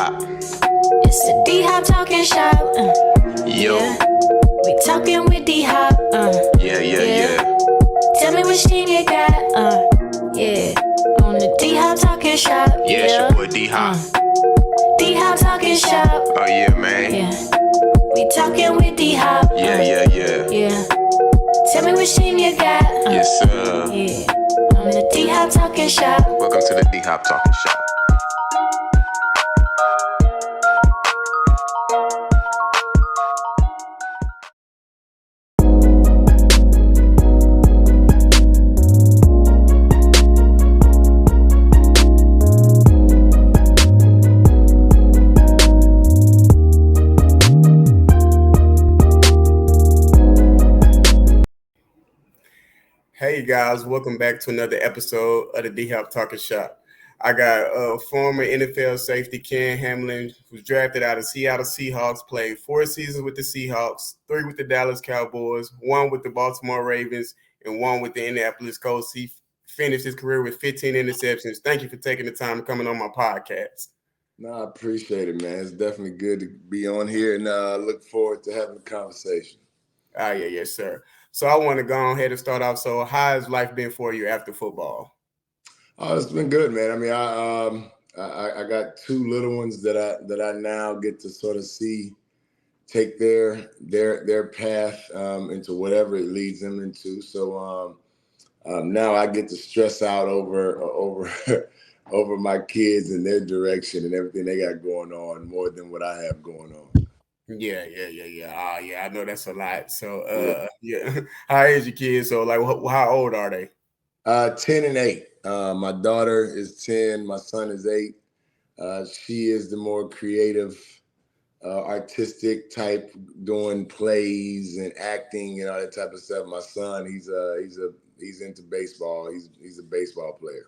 Shop. It's the D-Hop talking shop. Yo. Yeah. We talking with D-Hop. Yeah. Tell me which team you got. Yeah. On the D-Hop talking shop. Yeah, it's your boy D-Hop. D-Hop talking shop. Oh, yeah, man. Yeah. We talking with D-Hop. Yeah. Yeah. Tell me which team you got. Yes, sir. Yeah. On the D-Hop talking shop. Welcome to the D-Hop Talking Shop. Hey guys, welcome back to another episode of the D-Hop Talking Shop. I got former NFL safety Ken Hamlin, who's drafted out of Seattle Seahawks, played 4 seasons with the Seahawks, 3 with the Dallas Cowboys, 1 with the Baltimore Ravens, and 1 with the Indianapolis Colts. He finished his career with 15 interceptions. Thank you for taking the time and coming on my podcast. No, I appreciate it, man. It's definitely good to be on here, and look forward to having a conversation. Yes, sir. So I want to go ahead and start off. So how has life been for you after football? Oh, it's been good, man. I mean, I got 2 little ones that I now get to sort of see take their path into whatever it leads them into. So now I get to stress out over over my kids and their direction and everything they got going on more than what I have going on. Yeah. I know that's a lot. So, yeah. How is your kids? So, like, how old are they? 10 and 8. My daughter is 10. My son is 8. She is the more creative, artistic type, doing plays and acting and all that type of stuff. My son, he's into baseball. He's a baseball player.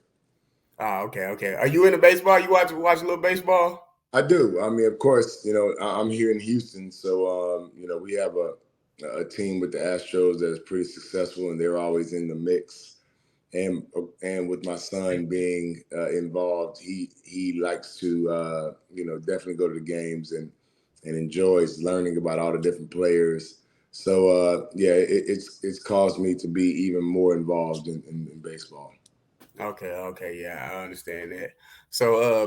Okay. Are you into baseball? You watch a little baseball? I do. I mean, of course, I'm here in Houston, so we have a team with the Astros that is pretty successful, and they're always in the mix. And with my son being involved, he likes to definitely go to the games and enjoys learning about all the different players. So it's caused me to be even more involved in baseball. Okay, yeah, I understand that. So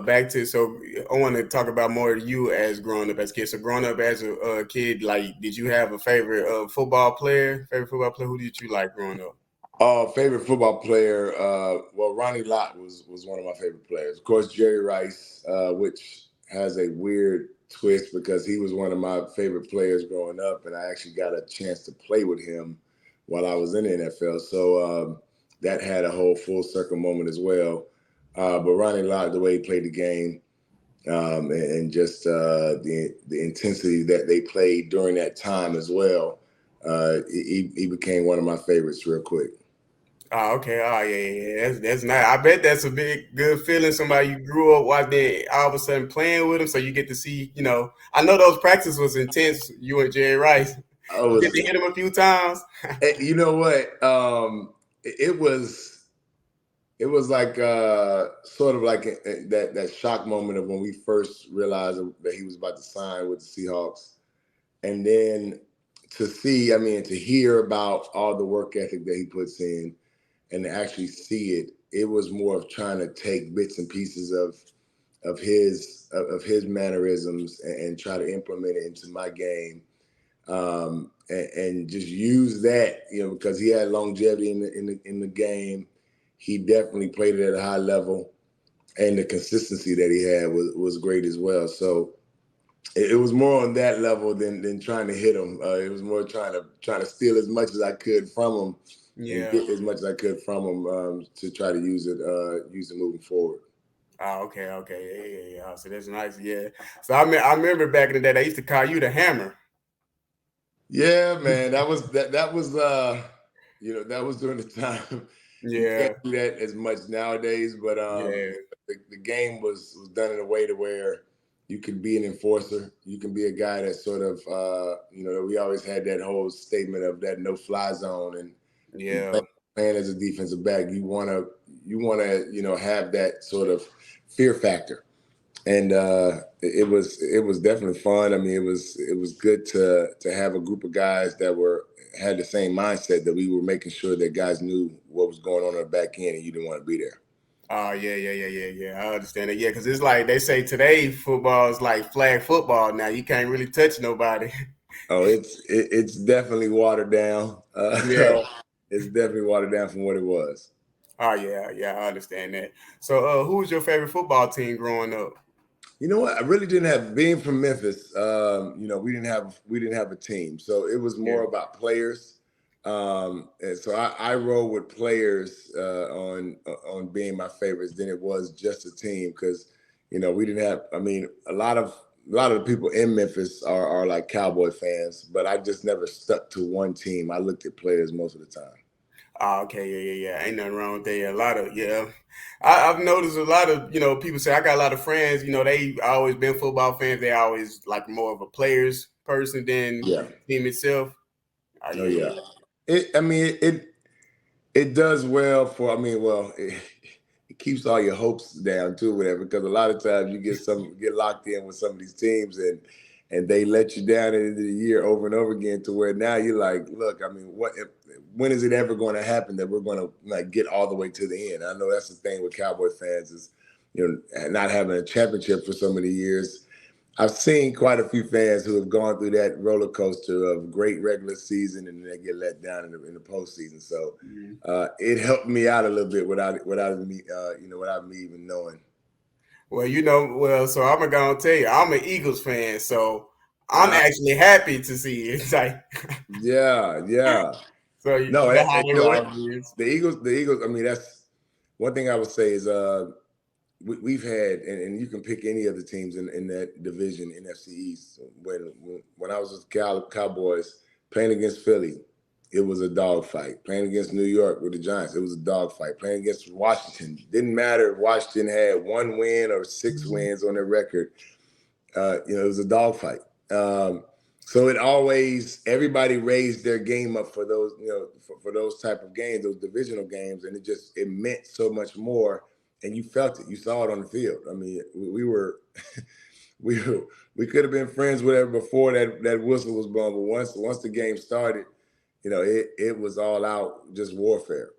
I want to talk about more you as growing up as a kid. So growing up as a kid, like, did you have a favorite football player? Who did you like growing up? Favorite football player, well, Ronnie Lott was one of my favorite players. Of course, Jerry Rice, which has a weird twist because he was one of my favorite players growing up, and I actually got a chance to play with him while I was in the NFL. So that had a whole full circle moment as well. But Ronnie Lott, the way he played the game, and just the intensity that they played during that time as well, he became one of my favorites real quick. Oh, okay. Oh, yeah. That's nice. I bet that's a good feeling. Somebody you grew up watching, all of a sudden playing with them, so you get to see. I know those practices was intense. You and Jerry Rice, you get to hit him a few times. You know what? It was like sort of like that shock moment of when we first realized that he was about to sign with the Seahawks, and then to hear about all the work ethic that he puts in. And to actually see it, it was more of trying to take bits and pieces of his mannerisms and try to implement it into my game, and just use that, because he had longevity in the game. He definitely played it at a high level, and the consistency that he had was great as well. So it was more on that level than trying to hit him. It was more trying to steal as much as I could from him. Yeah. And get as much as I could from him to try to use it moving forward. Oh, okay. Yeah. So that's nice. Yeah. So I remember back in the day, they used to call you the Hammer. Yeah, man. That was that was during the time. Yeah. You can't do that as much nowadays, but the game was done in a way to where you could be an enforcer. You can be a guy that sort of we always had that whole statement of that no-fly zone, and playing as a defensive back, you want to have that sort of fear factor. and it was definitely fun. I mean, it was good to have a group of guys that had the same mindset, that we were making sure that guys knew what was going on the back end, and you didn't want to be there. Oh, yeah. I understand it. Yeah, because it's like they say today football is like flag football now. You can't really touch nobody. Oh, it's definitely watered down. Yeah. It's definitely watered down from what it was. Oh, yeah, I understand that. So, who was your favorite football team growing up? You know what? I really didn't have, being from Memphis. We didn't have a team, so it was Yeah. more about players. And so I roll with players on being my favorites than it was just a team, because we didn't have. I mean, a lot of the people in Memphis are like Cowboy fans, but I just never stuck to one team. I looked at players most of the time. Oh, okay, yeah. Ain't nothing wrong with that. A lot of I've noticed a lot of people say I got a lot of friends. They always been football fans. They always like more of a players person than Yeah. team itself. Oh, Oh yeah. yeah. It does well for. I mean, well, it keeps all your hopes down too, whatever. Because a lot of times you get locked in with some of these teams, and they let you down into the year over and over again, to where now you're like, look, I mean, when is it ever going to happen that we're going to like get all the way to the end? I know that's the thing with Cowboy fans is, not having a championship for so many years. I've seen quite a few fans who have gone through that roller coaster of great regular season, and they get let down in the postseason. So Mhm. it helped me out a little bit without me without me even knowing. Well, so I'm gonna tell you, I'm an Eagles fan, so I'm Uh, actually happy to see it. It's like, yeah. so No, you know how you they know what? rivalry is. The Eagles. I mean, that's one thing I would say is we've had, and you can pick any of the teams in that division, NFC East. When I was with Cowboys playing against Philly, it was a dogfight. Playing against New York with the Giants, it was a dogfight. Playing against Washington, didn't matter if Washington had one win or six wins on their record. It was a dogfight. So it always, everybody raised their game up for those, for those type of games, those divisional games, and it meant so much more. And you felt it, you saw it on the field. I mean, we were, we we could have been friends, whatever, before that whistle was blown, but once the game started, it was all out, just warfare.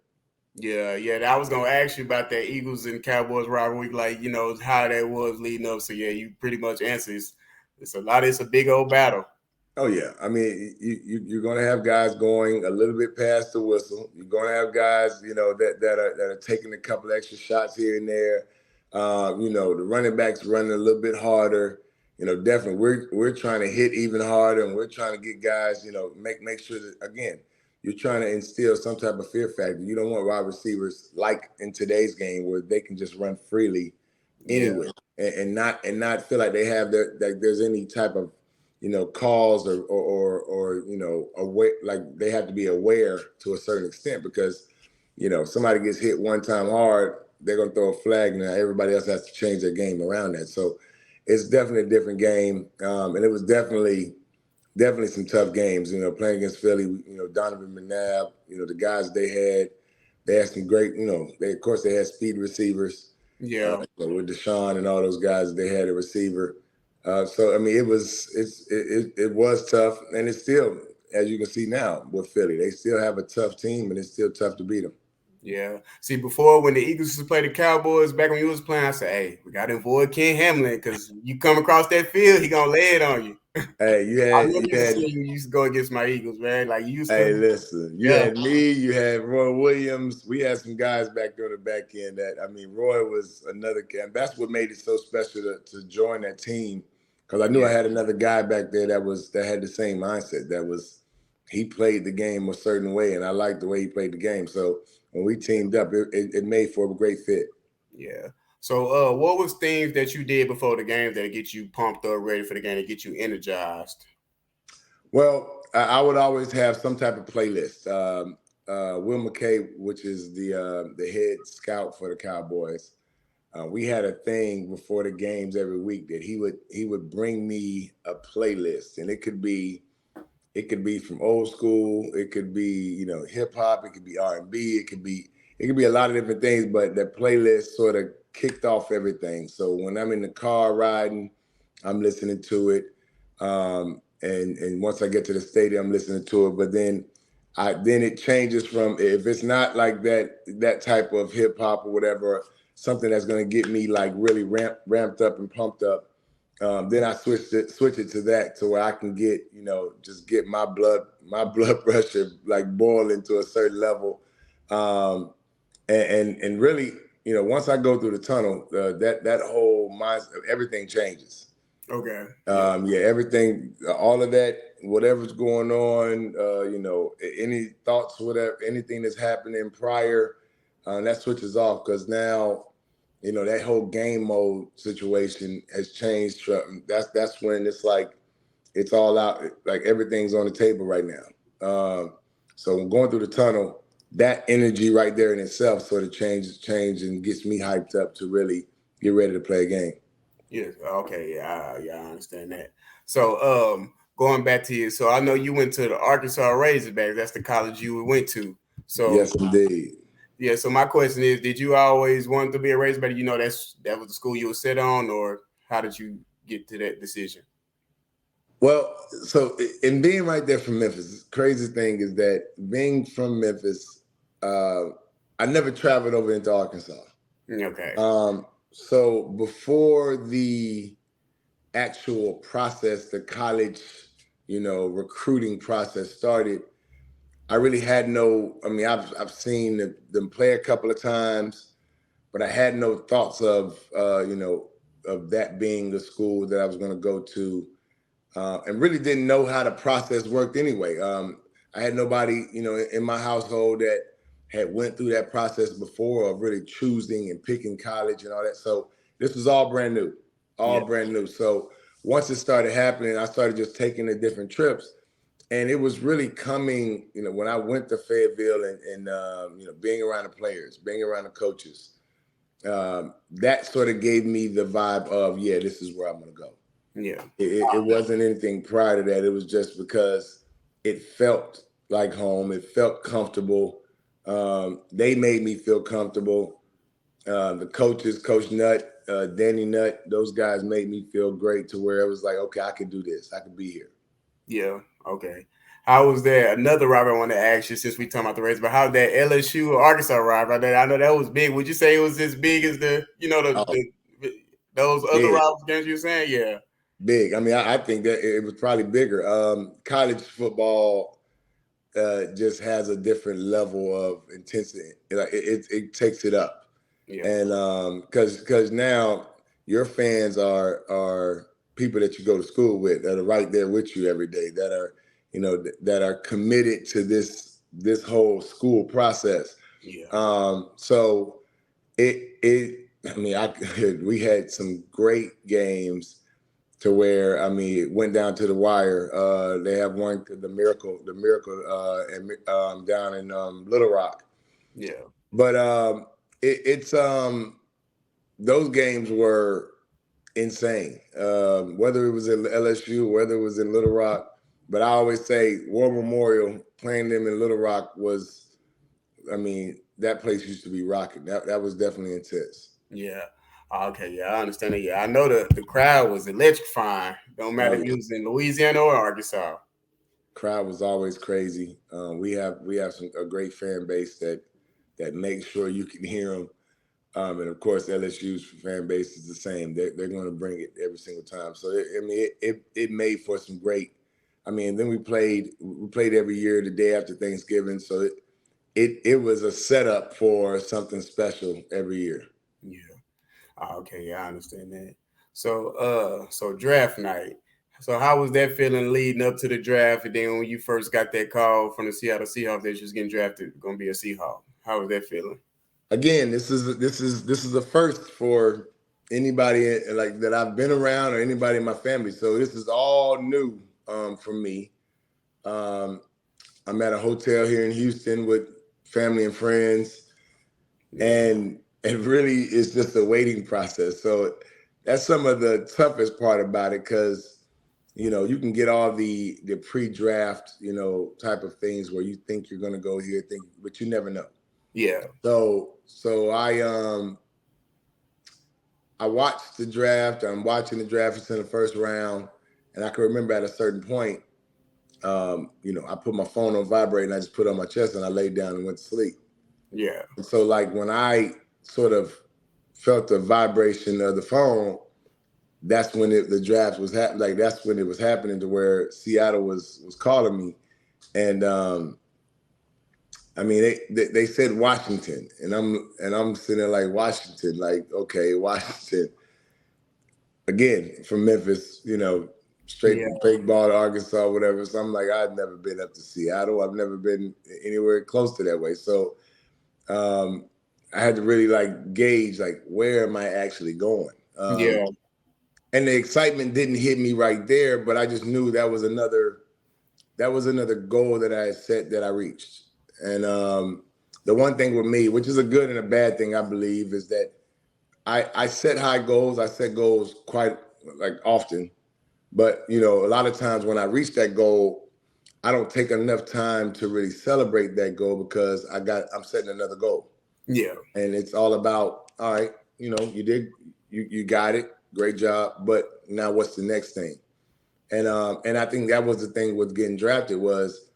Yeah. I was gonna ask you about that Eagles and Cowboys rivalry, like how that was leading up. So yeah, you pretty much answered. It's a lot. It's a big old battle. Oh yeah, I mean, you're going to have guys going a little bit past the whistle. You're going to have guys, that are taking a couple extra shots here and there. The running backs running a little bit harder. Definitely we're trying to hit even harder, and we're trying to get guys, make sure that, again, you're trying to instill some type of fear factor. You don't want wide receivers like in today's game where they can just run freely Yeah, anywhere, and not feel like they have like there's any type of calls or aware, like they have to be aware to a certain extent, because somebody gets hit one time hard, they're going to throw a flag. Now everybody else has to change their game around that. So it's definitely a different game, and it was definitely some tough games. Playing against Philly, Donovan McNabb, the guys they had some great, of course they had speed receivers, yeah. with Deshaun and all those guys. They had a receiver. So I mean, it was tough, and it's still, as you can see now with Philly, they still have a tough team, and it's still tough to beat them. Yeah. See, before when the Eagles used to play the Cowboys, back when you was playing, I said, "Hey, we got to avoid Ken Hamlin because you come across that field, he gonna lay it on you." Hey, you I had remember you you had seeing you used to go against my Eagles, man. Like you used to, Hey, listen, you yeah, had me, you had Roy Williams. We had some guys back there on the back end that, I mean, Roy was another guy. That's what made it so special to join that team, because I knew yeah, I had another guy back there that had the same mindset. He played the game a certain way, and I liked the way he played the game. So when we teamed up, it made for a great fit. yeah. So, what was things that you did before the game that get you pumped up, ready for the game, to get you energized? Well, I would always have some type of playlist. Will McKay, which is the head scout for the Cowboys, we had a thing before the games every week that he would bring me a playlist, and it could be from old school, it could be hip hop, it could be R&B, it could be it could be a lot of different things, but the playlist sort of kicked off everything. So when I'm in the car riding, I'm listening to it. And once I get to the stadium, I'm listening to it. But then it changes from, if it's not like that type of hip hop or whatever, something that's going to get me like really ramped up and pumped up. Then I switch it to that, to where I can get, just get my blood pressure like boiling to a certain level. And really, once I go through the tunnel, that whole mindset, everything changes. Okay. Everything, all of that, whatever's going on, any thoughts, whatever, anything that's happening prior, that switches off, because now, that whole game mode situation has changed. That's when it's like, it's all out, like everything's on the table right now. So when going through the tunnel, that energy right there in itself sort of changes and gets me hyped up to really get ready to play a game. Yes. Okay. Yeah. I understand that. So, going back to you. So I know you went to the Arkansas Razorbacks. That's the college you went to. So yes, indeed. Yeah. So my question is, did you always want to be a Razorback? That was the school you were set on, or how did you get to that decision? Well, so in being right there from Memphis, the crazy thing is that being from Memphis, I never traveled over into Arkansas. Okay. So before the actual process, the college, recruiting process started, I really had I've seen them play a couple of times, but I had no thoughts of that being the school that I was going to go to, and really didn't know how the process worked anyway. I had nobody, in my household that had went through that process before of really choosing and picking college and all that. So this was all brand new, brand new. So once it started happening, I started just taking the different trips. And it was really coming, when I went to Fayetteville and being around the players, being around the coaches, that sort of gave me the vibe of, this is where I'm going to go. Yeah. It wasn't anything prior to that. It was just because it felt like home. It felt comfortable. They made me feel comfortable. The coaches, Coach Nutt, Danny Nutt, those guys made me feel great, to where it was like, okay, I can do this. I can be here. Yeah. Okay. How was that? Another rivalry I want to ask you, since we talking about the race, but how that LSU or Arkansas rivalry? I know that was big. Would you say it was as big as those other rivalry games you were saying? Yeah. Big. I think that it was probably bigger. College football just has a different level of intensity. It takes it up. Yeah. And because now your fans are people that you go to school with, that are right there with you every day, that are that are committed to this whole school process. Yeah. So we had some great games, to where it went down to the wire. They have one, the miracle, and down in Little Rock. Yeah. But it's those games were insane. Whether it was in LSU, whether it was in Little Rock, but I always say War Memorial, playing them in Little Rock was, that place used to be rocking. That was definitely intense. Yeah. Okay. Yeah, I understand it. Yeah, I know the crowd was electrifying. Don't matter if you was in Louisiana or Arkansas. Crowd was always crazy. We have a great fan base that makes sure you can hear them. And of course, LSU's fan base is the same. They're going to bring it every single time. So it made for some great. Then we played every year the day after Thanksgiving. So it was a setup for something special every year. Yeah. Okay. Yeah, I understand that. So draft night. So how was that feeling leading up to the draft, and then when you first got that call from the Seattle Seahawks that you was getting drafted, going to be a Seahawk? How was that feeling? Again, this is a first for anybody like that I've been around, or anybody in my family. So this is all new for me. I'm at a hotel here in Houston with family and friends, and it really is just a waiting process. So that's some of the toughest part about it, because you can get all the pre-draft type of things where you think you're going to go here, but you never know. Yeah. So I watched the draft. I'm watching the draft. It's in the first round, and I can remember at a certain point, I put my phone on vibrate and I just put it on my chest and I laid down and went to sleep. Yeah. And so, like, when I sort of felt the vibration of the phone, that's when the draft was happening. Like, that's when it was happening to where Seattle was calling me, and I mean, they said Washington, and I'm sitting there like, Washington, like, okay, Washington again from Memphis, straight Yeah. fake ball to Arkansas, whatever. So I'm like, I've never been up to Seattle. I've never been anywhere close to that way. So I had to really like gauge like, where am I actually going? Yeah. And the excitement didn't hit me right there, but I just knew that was another goal that I had set that I reached. And the one thing with me, which is a good and a bad thing, I believe, is that I set high goals. I set goals quite like often, but a lot of times when I reach that goal, I don't take enough time to really celebrate that goal because I'm setting another goal. Yeah. And it's all about, all right, you got it, great job, but now what's the next thing? And I think that was the thing with getting drafted was,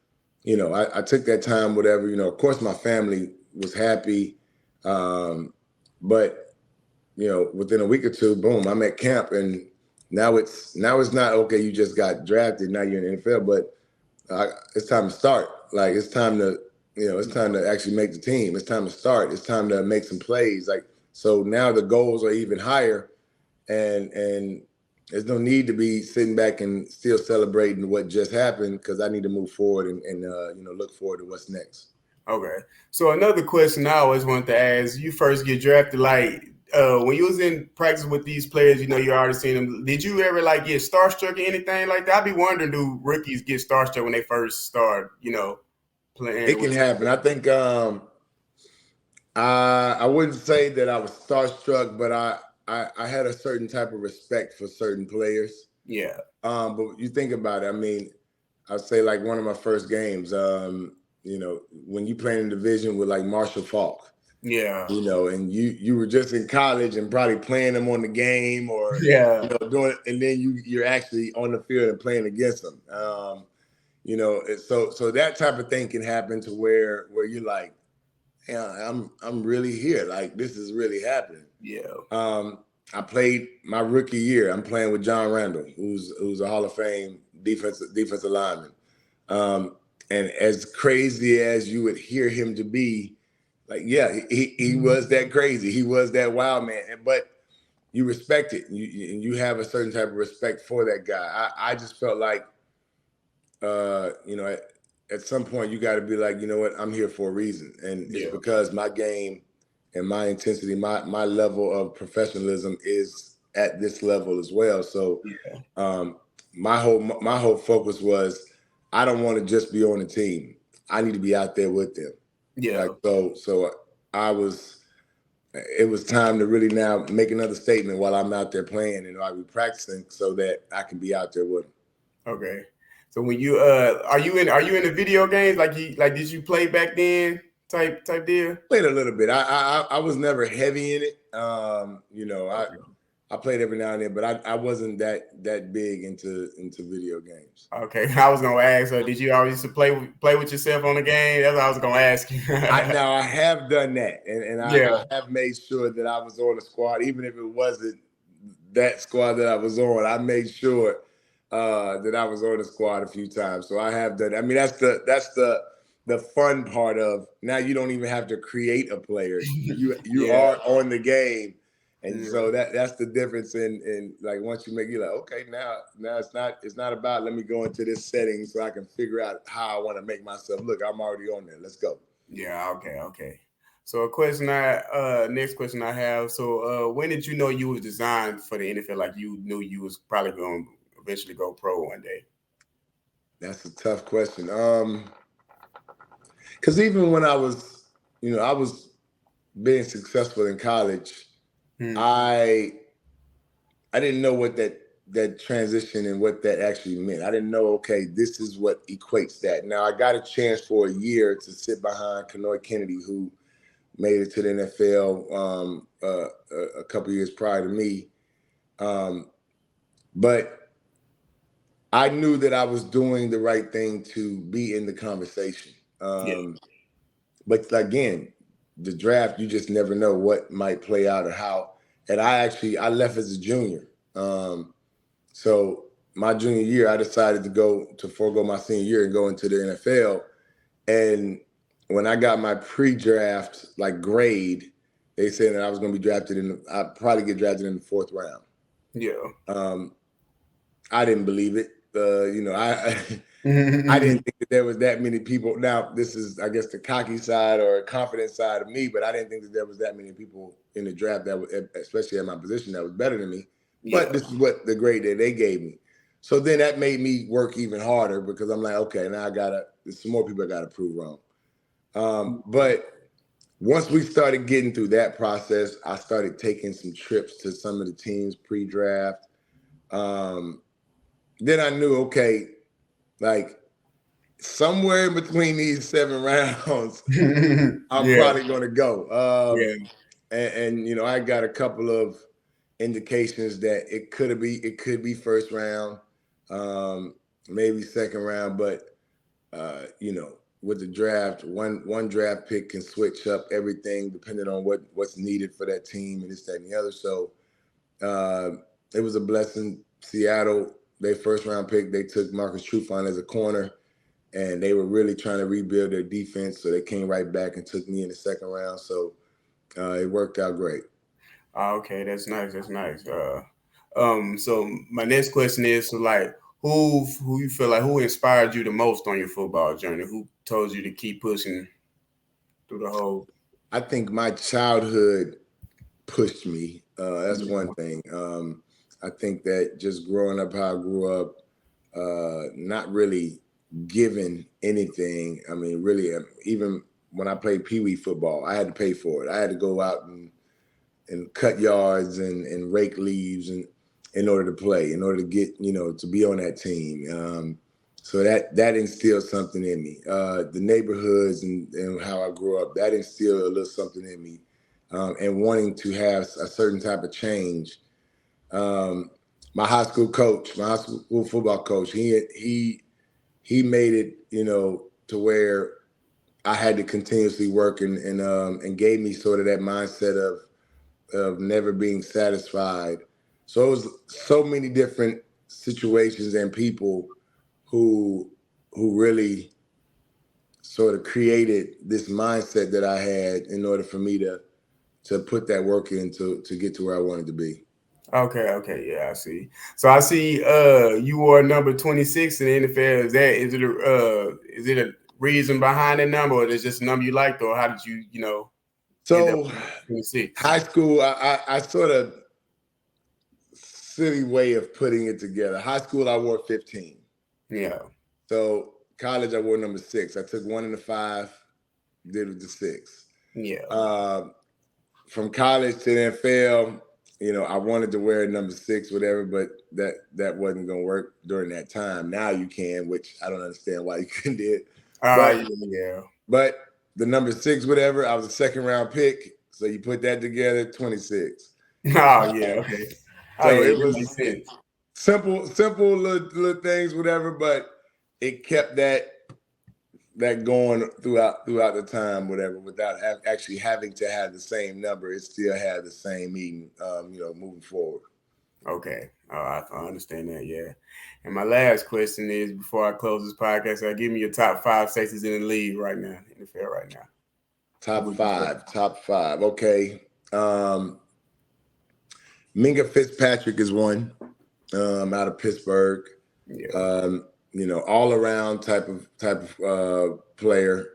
I took that time, whatever, of course my family was happy. But, within a week or two, boom, I'm at camp and now it's not, okay, you just got drafted, now you're in the NFL, but it's time to start. Like, it's time to, it's time to actually make the team. It's time to start. It's time to make some plays. Like, so now the goals are even higher and there's no need to be sitting back and still celebrating what just happened because I need to move forward and look forward to what's next. Okay. So another question I always wanted to ask: you first get drafted, like when you was in practice with these players, you already seen them. Did you ever like get starstruck or anything like that? I'd be wondering, do rookies get starstruck when they first start, playing? It can happen. I think I wouldn't say that I was starstruck, but I had a certain type of respect for certain players. Yeah. But you think about it, I mean, I'd say like one of my first games, when you play in a division with like Marshall Faulk, Yeah. and you were just in college and probably playing them on the game or Yeah. doing it, and then you're actually on the field and playing against them. So that type of thing can happen to where you're like, yeah, I'm really here. Like, this is really happening. Yeah. I played my rookie year. I'm playing with John Randall, who's a Hall of Fame defensive lineman. And as crazy as you would hear him to be, like, yeah, he was that crazy. He was that wild man. But you respect it. And you have a certain type of respect for that guy. I just felt like, at some point you got to be like, you know what, I'm here for a reason. And it's because my game and my intensity, my level of professionalism is at this level as well. So my whole focus was, I don't want to just be on the team. I need to be out there with them. Yeah. Like, so it was time to really now make another statement while I'm out there playing and I'll be practicing so that I can be out there with them. Okay. So when you are you in the video games did you play back then type deal? Played a little bit. I was never heavy in it. I played every now and then, but I wasn't that big into video games. Okay, I was gonna ask her, did you always used to play with yourself on the game? That's what I was gonna ask you. I have done that, and I have made sure that I was on the squad, even if it wasn't that squad that I was on. I made sure that I was on the squad a few times. So I have done. I mean, that's the fun part of now. You don't even have to create a player. You are on the game. And so that's the difference in like, once you make, you're like, okay, now it's not about, let me go into this setting so I can figure out how I want to make myself look. I'm already on there. Let's go. Yeah. Okay. So next question I have. So when did you know you was designed for the NFL? Like, you knew you was probably going to eventually go pro one day? That's a tough question. Because even when I was being successful in college, I didn't know what that transition and what that actually meant. I didn't know, okay, this is what equates that. Now, I got a chance for a year to sit behind Kenoy Kennedy, who made it to the NFL a couple years prior to me. But I knew that I was doing the right thing to be in the conversation. But again, the draft, you just never know what might play out or how. And I left as a junior. So my junior year, I decided to forego my senior year and go into the NFL. And when I got my pre-draft grade, they said that I was going to be drafted I'd probably get drafted in the 4th round. Yeah. I didn't believe it. I didn't think that there was that many people. Now, this is, I guess, the cocky side or confident side of me, but I didn't think that there was that many people in the draft that, especially at my position, that was better than me. Yeah. But this is what the grade that they gave me. So then that made me work even harder because I'm like, okay, now there's some more people I got to prove wrong. But once we started getting through that process, I started taking some trips to some of the teams pre-draft. Then I knew, okay, somewhere in between these 7 rounds, I'm probably going to go. And I got a couple of indications that it could be 1st round, maybe 2nd round, but with the draft, one draft pick can switch up everything depending on what's needed for that team and this, that, and the other. So it was a blessing. Seattle, their 1st round pick, they took Marcus Trufant as a corner, and they were really trying to rebuild their defense. So they came right back and took me in the 2nd round. So it worked out great. Okay, that's nice. That's nice. So my next question is, who you feel like who inspired you the most on your football journey? Who told you to keep pushing through the whole? I think my childhood pushed me. That's one thing. I think that just growing up how I grew up, not really given anything. I mean, really, even when I played Pee Wee football, I had to pay for it. I had to go out and cut yards and rake leaves and in order to play, in order to get, to be on that team. So that instilled something in me. The neighborhoods and how I grew up, that instilled a little something in me. And wanting to have a certain type of change. My high school football coach, he made it, to where I had to continuously work and gave me sort of that mindset of never being satisfied. So it was so many different situations and people who really sort of created this mindset that I had in order for me to put that work in to get to where I wanted to be. Okay, yeah, I see. So I see you wore number 26 in the NFL. Is it a reason behind that number, or is it just a number you liked, or how did you So 26? high school, I sort of silly way of putting it together. High school, I wore 15. Yeah. So college, I wore number 6. I took 1 and a 5, did it to 6. Yeah. From college to the NFL, I wanted to wear number 6, whatever, but that wasn't going to work during that time. Now you can, which I don't understand why you couldn't do it. But the number 6, whatever, I was a 2nd round pick. So you put that together, 26. Oh, yeah, okay. So it was makes sense. simple little things, whatever, but it kept that going throughout the time, whatever, without actually having to have the same number. It still had the same meaning, moving forward. Okay. I understand that, yeah. And my last question is, before I close this podcast, give me your top 5 safeties in the league right now, NFL right now. Top five. Okay. Minka Fitzpatrick is one, out of Pittsburgh. Yeah. All around type of player,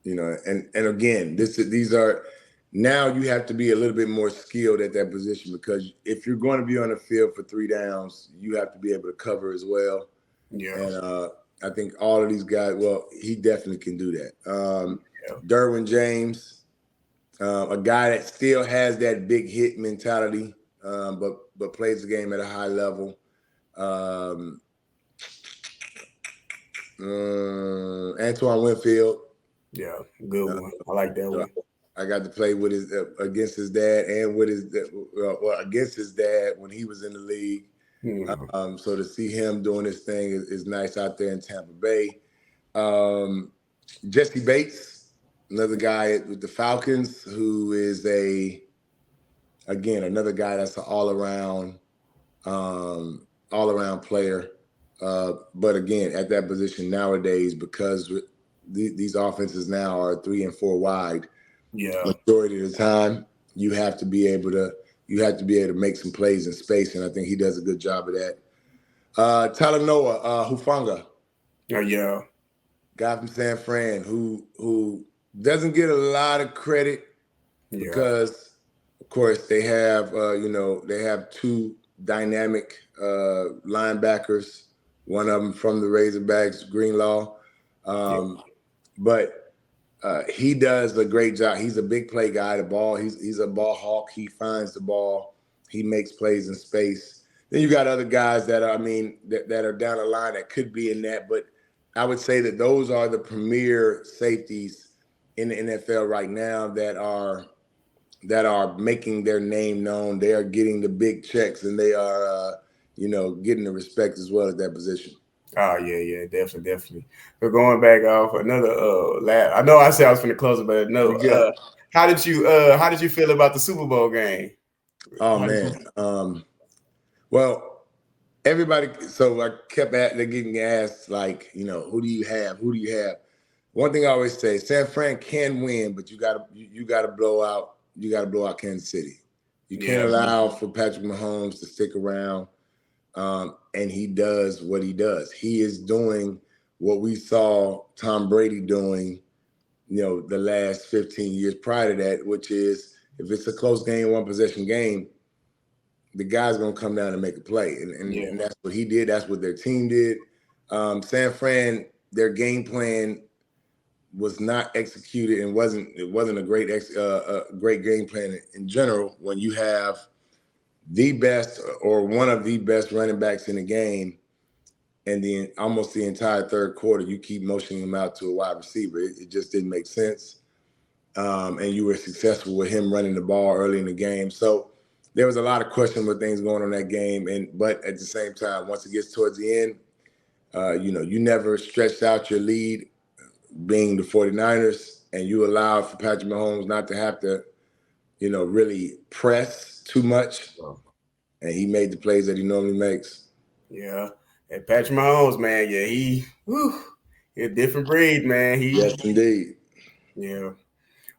and again, these are, now you have to be a little bit more skilled at that position, because if you're going to be on the field for 3 downs, you have to be able to cover as well. Yeah. And I think all of these guys, well, he definitely can do that. Derwin James, a guy that still has that big hit mentality, but plays the game at a high level. Antoine Winfield. Yeah, good one. I like that one. I got to play with his against his dad and with his against his dad when he was in the league. So to see him doing this thing is nice out there in Tampa Bay. Jesse Bates, another guy with the Falcons, who is another guy that's an all-around player. But again, at that position nowadays, because these offenses now are 3 and 4 wide, majority of the time, you have to be able to make some plays in space, and I think he does a good job of that. Tyler Noah, Hufanga. Oh yeah. Guy from San Fran who doesn't get a lot of credit because, of course, they have they have 2 dynamic linebackers. One of them from the Razorbacks, Greenlaw, but he does a great job. He's a big play guy. The ball, he's a ball hawk. He finds the ball. He makes plays in space. Then you got other guys that are down the line that could be in that, but I would say that those are the premier safeties in the NFL right now that are making their name known. They are getting the big checks, and they are getting the respect as well at that position. Oh yeah, definitely. But going back off another I know I said I was going to close it, but no. How did you feel about the Super Bowl game? Oh man, well. Everybody, so I kept getting asked, like, who do you have? Who do you have? One thing I always say, San Fran can win, but you gotta blow out Kansas City. You can't allow for Patrick Mahomes to stick around, and he does what he does. He is doing what we saw Tom Brady doing, the last 15 years prior to that, which is if it's a close game, 1-possession game, the guy's going to come down and make a play. And that's what he did. That's what their team did. San Fran, their game plan was not executed and wasn't a great game plan in general when you have the best or one of the best running backs in the game, and then almost the entire third quarter, you keep motioning him out to a wide receiver. It just didn't make sense. And you were successful with him running the ball early in the game. So there was a lot of questionable things going on in that game, but at the same time, once it gets towards the end, you never stretched out your lead, being the 49ers, and you allowed for Patrick Mahomes not to have to, really press too much, and he made the plays that he normally makes. Yeah, and Patrick Mahomes, man, he's a different breed, man. Yes, indeed. Yeah,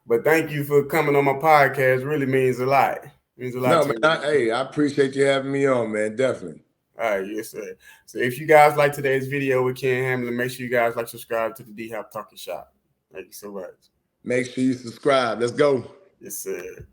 but thank you for coming on my podcast. It really means a lot. No, man. I appreciate you having me on, man. Definitely. All right, yes, sir. So if you guys like today's video with Ken Hamlin, make sure you guys subscribe to the D-Hop Talking Shop. Thank you so much. Make sure you subscribe. Let's go. Yes, sir.